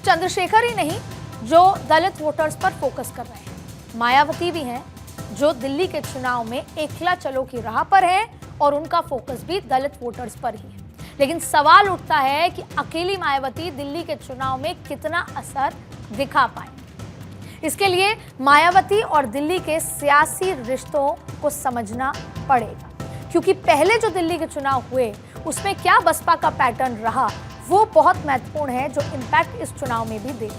चंद्रशेखर ही नहीं जो दलित वोटर्स पर फोकस कर रहे हैं, मायावती भी हैं जो दिल्ली के चुनाव में एकला चलो की राह पर है और उनका फोकस भी दलित वोटर्स पर ही है। लेकिन सवाल उठता है कि अकेली मायावती दिल्ली के चुनाव में कितना असर दिखा पाए। इसके लिए मायावती और दिल्ली के सियासी रिश्तों को समझना पड़ेगा, क्योंकि पहले जो दिल्ली के चुनाव हुए उसमें क्या बसपा का पैटर्न रहा वो बहुत महत्वपूर्ण है, जो इम्पैक्ट इस चुनाव में भी दे।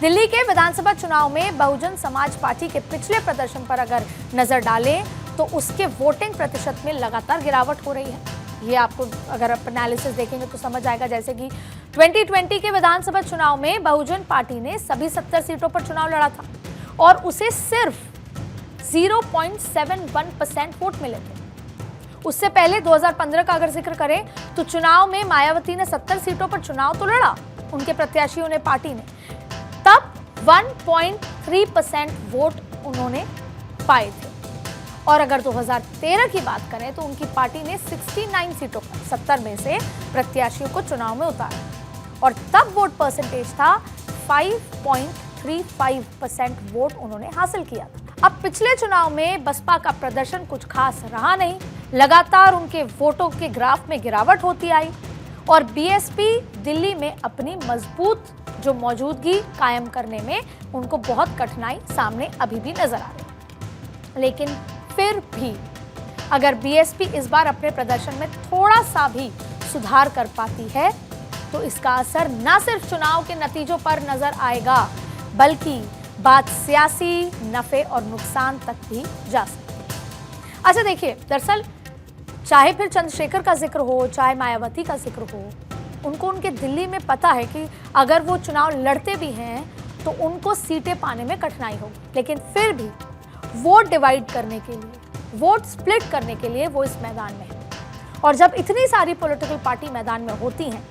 दिल्ली के विधानसभा चुनाव में बहुजन समाज पार्टी के पिछले प्रदर्शन पर अगर नजर डालें तो उसके वोटिंग प्रतिशत में लगातार गिरावट हो रही है। ये आपको अगर आप एनालिसिस देखेंगे तो समझ आएगा। जैसे कि 2020 के विधानसभा चुनाव में बहुजन पार्टी ने सभी 70 सीटों पर चुनाव लड़ा था और उसे सिर्फ 0.71% वोट मिले थे। उससे पहले 2015 का अगर जिक्र करें तो चुनाव में मायावती ने 70 सीटों पर चुनाव तो लड़ा, उनके प्रत्याशियों ने, पार्टी ने, तब 1.3% वोट उन्होंने पाए थे। और अगर 2013 की बात करें तो उनकी पार्टी ने 69 सीटों पर 70 में से प्रत्याशियों को चुनाव में उतारा और तब वोट परसेंटेज था 5.35% वोट उन्होंने हासिल किया था। अब पिछले चुनाव में बसपा का प्रदर्शन कुछ खास रहा नहीं, लगातार उनके वोटों के ग्राफ में गिरावट होती आई और बीएसपी दिल्ली में अपनी मजबूत जो मौजूदगी कायम करने में उनको बहुत कठिनाई सामने अभी भी नजर आ रही है। लेकिन फिर भी अगर बीएसपी इस बार अपने प्रदर्शन में थोड़ा सा भी सुधार कर पाती है तो इसका असर न सिर्फ चुनाव के नतीजों पर नजर आएगा बल्कि बात सियासी नफे और नुकसान तक भी जा सकती है। अच्छा देखिए, दरअसल चाहे फिर चंद्रशेखर का जिक्र हो चाहे मायावती का जिक्र हो, उनको उनके दिल्ली में पता है कि अगर वो चुनाव लड़ते भी हैं तो उनको सीटें पाने में कठिनाई होगी, लेकिन फिर भी वोट डिवाइड करने के लिए, वोट स्प्लिट करने के लिए वो इस मैदान में है। और जब इतनी सारी पॉलिटिकल पार्टी मैदान में होती हैं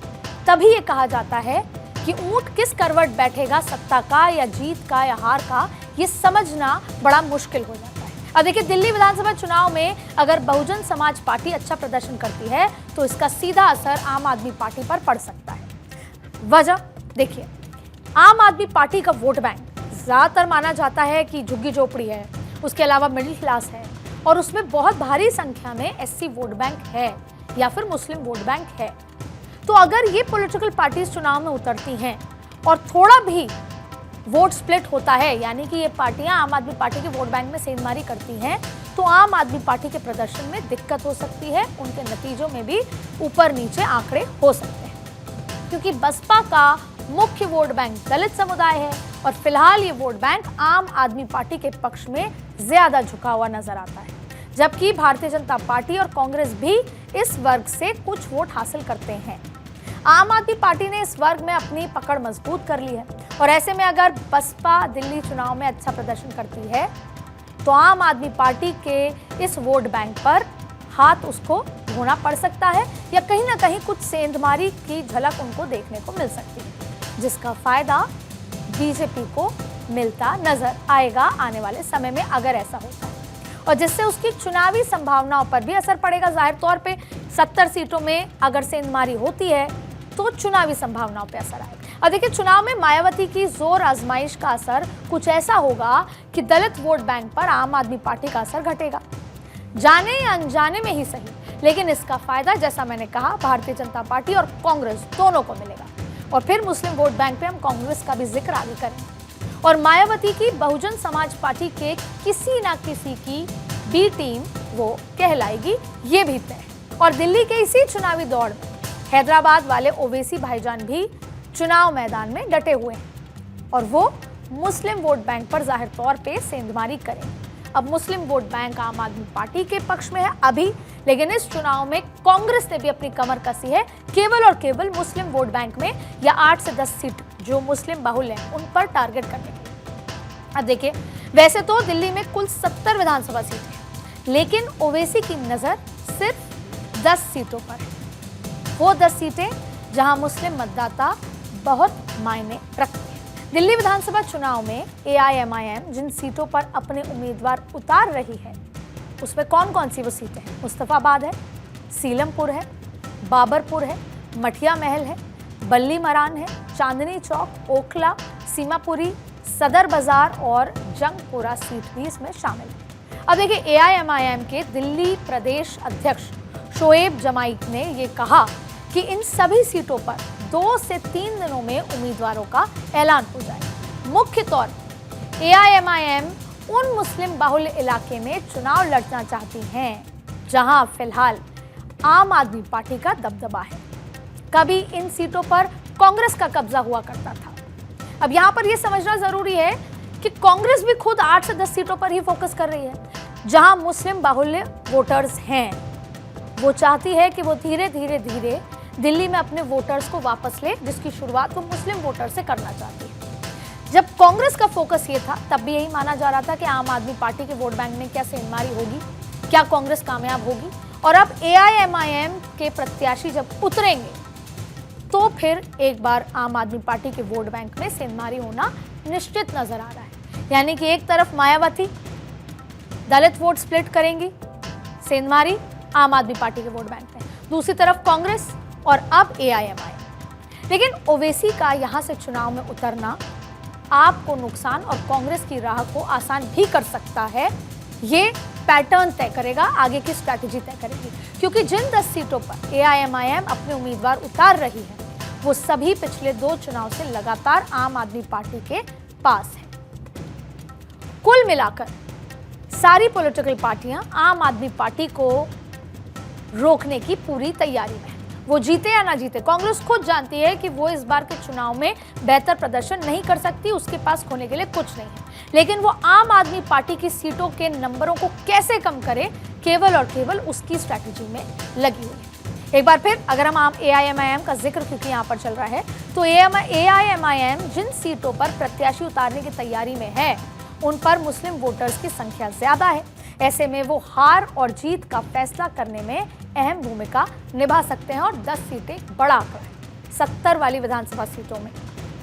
तभी ये कहा जाता है कि ऊंट किस करवट बैठेगा, सत्ता का या जीत का या हार का, ये समझना बड़ा मुश्किल हो जाता है। अब देखिए, दिल्ली विधानसभा चुनाव में अगर बहुजन समाज पार्टी अच्छा प्रदर्शन करती है तो इसका सीधा असर आम आदमी पार्टी पर पड़ सकता है। वजह देखिए, आम आदमी पार्टी का वोट बैंक ज्यादातर माना जाता है कि झुग्गी झोपड़ी है, उसके अलावा मिडिल क्लास है और उसमें बहुत भारी संख्या में एससी वोट बैंक है या फिर मुस्लिम वोट बैंक है। तो अगर ये पॉलिटिकल पार्टीज चुनाव में उतरती हैं और थोड़ा भी वोट स्प्लिट होता है, यानी कि ये पार्टियां आम आदमी पार्टी के वोट बैंक में सेंधमारी करती हैं, तो आम आदमी पार्टी के प्रदर्शन में दिक्कत हो सकती है, उनके नतीजों में भी ऊपर नीचे आंकड़े हो सकते हैं, क्योंकि बसपा का मुख्य वोट बैंक दलित समुदाय है और फिलहाल ये वोट बैंक आम आदमी पार्टी के पक्ष में ज्यादा झुका हुआ नजर आता है, जबकि भारतीय जनता पार्टी और कांग्रेस भी इस वर्ग से कुछ वोट हासिल करते हैं। आम आदमी पार्टी ने इस वर्ग में अपनी पकड़ मजबूत कर ली है और ऐसे में अगर बसपा दिल्ली चुनाव में अच्छा प्रदर्शन करती है तो आम आदमी पार्टी के इस वोट बैंक पर हाथ उसको धोना पड़ सकता है या कहीं ना कहीं कुछ सेंधमारी की झलक उनको देखने को मिल सकती है, जिसका फायदा बीजेपी को मिलता नजर आएगा आने वाले समय में अगर ऐसा होता है, और जिससे उसकी चुनावी संभावनाओं पर भी असर पड़ेगा। जाहिर तौर पे 70 सीटों में अगर सेंधमारी होती है तो चुनावी संभावनाओं पे असर आएगा। और देखिए, चुनाव में मायावती की जोर आजमाइश का असर कुछ ऐसा होगा कि दलित वोट बैंक पर आम आदमी पार्टी का असर घटेगा, जाने या अनजाने में ही सही, लेकिन इसका फायदा जैसा मैंने कहा भारतीय जनता पार्टी और कांग्रेस दोनों को मिलेगा। और फिर मुस्लिम वोट बैंक पे हम कांग्रेस का भी जिक्र आगे करेंगे और मायावती की बहुजन समाज पार्टी के किसी ना किसी की बी टीम वो कहलाएगी, ये भी तय। और दिल्ली के इसी चुनावी दौड़ में हैदराबाद वाले ओवैसी भाईजान भी चुनाव मैदान में डटे हुए हैं और वो मुस्लिम वोट बैंक पर जाहिर तौर पे सेंधमारी करेंगे। अब मुस्लिम वोट बैंक आम आदमी पार्टी के पक्ष में है अभी, लेकिन इस चुनाव में कांग्रेस ने भी अपनी कमर कसी है केवल और केवल मुस्लिम वोट बैंक में या 8 से 10 सीट जो मुस्लिम बहुल हैं उन पर टारगेट करने के लिए। अब देखिए, वैसे तो दिल्ली में कुल 70 विधानसभा सीटें हैं, लेकिन ओवैसी की नजर सिर्फ 10 सीटों पर है। वो 10 सीटें जहां मुस्लिम मतदाता बहुत मायने रखते हैं। दिल्ली विधानसभा चुनाव में एआईएमआईएम जिन सीटों पर अपने उम्मीदवार उतार रही है उसमें कौन कौन सी वो सीटें हैं? मुस्तफाबाद है, सीलमपुर है, बाबरपुर है, मठिया महल है, बल्ली मरान है, चांदनी चौक, ओखला, सीमापुरी, सदर बाजार और जंगपुरा सीट भी इसमें शामिल है। अब देखिए, एआईएमआईएम के दिल्ली प्रदेश अध्यक्ष शोएब जमाई ने ये कहा कि इन सभी सीटों पर 2 से 3 दिनों में उम्मीदवारों का ऐलान हो जाएगा। मुख्य तौर पर एआईएमआईएम उन मुस्लिम बाहुल्य इलाके में चुनाव लड़ना चाहती हैं जहां फिलहाल आम आदमी पार्टी का दबदबा है। कभी इन सीटों पर कांग्रेस का कब्जा हुआ करता था। अब यहां पर यह समझना जरूरी है कि कांग्रेस भी खुद 8 से 10 सीटों पर ही फोकस कर रही है जहां मुस्लिम बाहुल्य वोटर्स हैं। वो चाहती है कि वो धीरे धीरे दिल्ली में अपने वोटर्स को वापस ले, जिसकी शुरुआत वो मुस्लिम वोटर से करना चाहती है। जब कांग्रेस का फोकस ये था, तब भी यही माना जा रहा था कि आम आदमी पार्टी के वोट बैंक में क्या सेंधमारी होगी, क्या कांग्रेस कामयाब होगी। और अब एआईएमआईएम के प्रत्याशी जब उतरेंगे तो फिर एक बार आम आदमी पार्टी के वोट बैंक में सेंधमारी होना निश्चित नजर आ रहा है। यानी कि एक तरफ मायावती दलित वोट स्प्लिट करेंगी, सेंधमारी आम आदमी पार्टी के वोट बैंक में, दूसरी तरफ कांग्रेस और अब एआईएमआईएम। लेकिन ओवैसी का यहां से चुनाव में उतरना आपको नुकसान और कांग्रेस की राह को आसान भी कर सकता है। ये पैटर्न तय करेगा, आगे की स्ट्रैटेजी तय करेगी, क्योंकि जिन 10 सीटों पर एआईएमआईएम अपने उम्मीदवार उतार रही है वो सभी पिछले 2 चुनाव से लगातार आम आदमी पार्टी के पास है। कुल मिलाकर सारी पॉलिटिकल पार्टियां आम आदमी पार्टी को रोकने की पूरी तैयारी में है। वो जीते या ना जीते, कांग्रेस खुद जानती है कि वो इस बार के चुनाव में बेहतर प्रदर्शन नहीं कर सकती, उसके पास खोने के लिए कुछ नहीं है। लेकिन वो आम आदमी पार्टी की सीटों के नंबरों को कैसे कम करे, केवल और केवल उसकी स्ट्रैटेजी में लगी हुई है। एक बार फिर अगर हम एआईएमआईएम का जिक्र क्योंकि यहाँ पर चल रहा है, तो एआईएमआईएम जिन सीटों पर प्रत्याशी उतारने की तैयारी में है उन पर मुस्लिम वोटर्स की संख्या ज्यादा है। ऐसे में वो हार और जीत का फैसला करने में अहम भूमिका निभा सकते हैं और 10 सीटें बढ़ाकर 70 वाली विधानसभा सीटों में